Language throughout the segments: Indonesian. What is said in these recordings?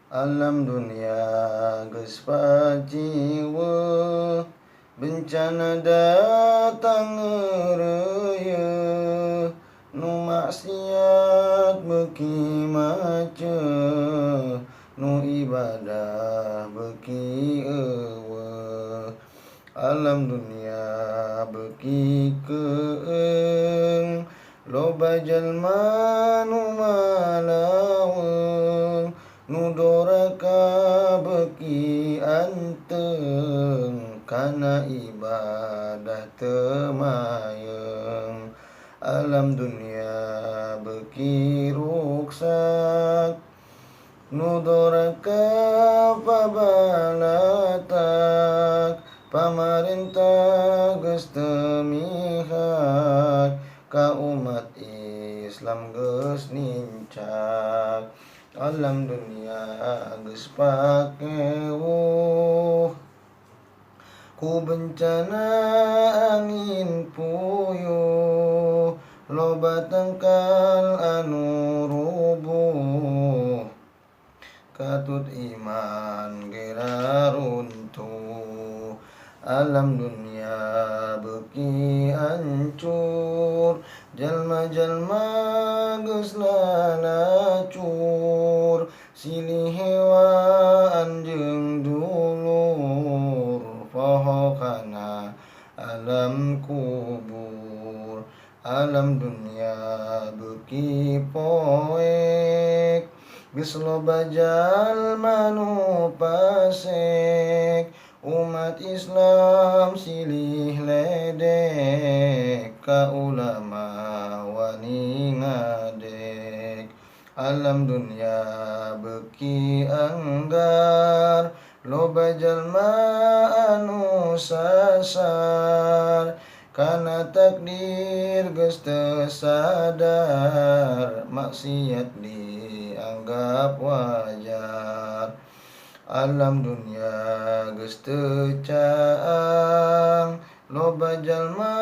Alam dunia geus pajiweuh, bencana datang ngeureuyeuh, nu maksiat beuki maceuh, nu ibadah beuki eueuh. Alam dunia beuki keueung, loba jalma nu malaweung, nu doraka beuki anteung, kana ibadah teu mayeung. Alam dunia beuki ruksak, nu doraka pabalatak, pamarentah geus teu mihak, ka umat Islam geus nincak. Alam dunia geus pakewuh, ku bencana angin puyuh, loba tangkal anu rubuh, katut iman gera runtuh. Alam dunia beuki hancur, jalma-jalma geus lalacur, silih hewa anjeung dulur, poho kana alam kubur. Alam dunia beuki poek, geus loba jalma nu pasek, umat Islam silih ledek, ka ulama wani ngadek. Alam dunia beuki anggar, loba jalma anu sasar, kana takdir geus teu sadar, maksiat dianggap wajar. Alam dunia geus teu caang, loba jalma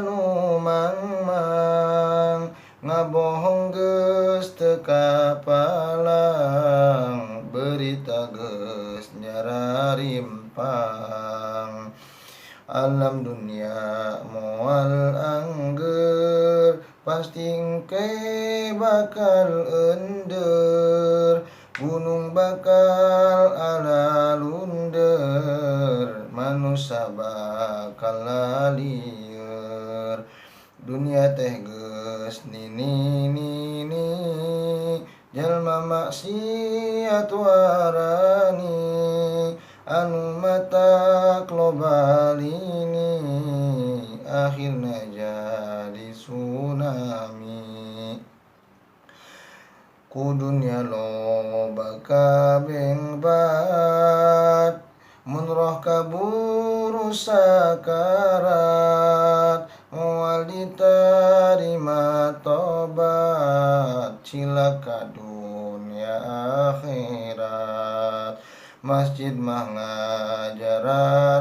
anu mangmang, ngabohong geus teu kapalang, berita geus nyara rimpang. Alam dunia moal angger, pasti engke bakal ender, gunung bakal alalunder, manusia bakal lalieur. Dunia teh geus nini-nini, jalma maksiat warani, anu matak loba lini, akhirna jadi tsunami. Ku dunia loba kabengbat, mun roh kaburu sakarat, moal ditarima tobat, cilaka dunia akhirat. Masjid mah ngajar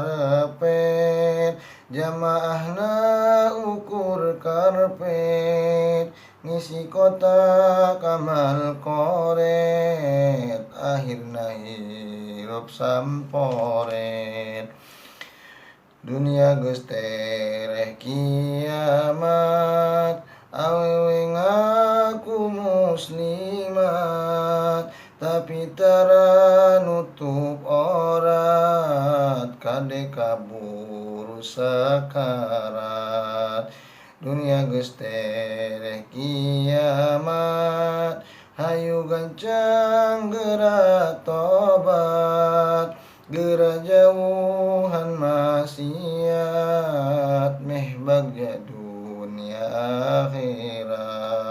repet, jamaahna ukur karpet, ngisi kotak amal koret, akhirna hirup samporet. Dunia geus tereh kiamat, awewe ngaku muslimat, tapi tara nutup aurat, kade kaburu sakarat. Dunia geus tereh kiamat, hayu gancang geura tobat, geura jauhan maksiat, meh bagja dunia akhirat.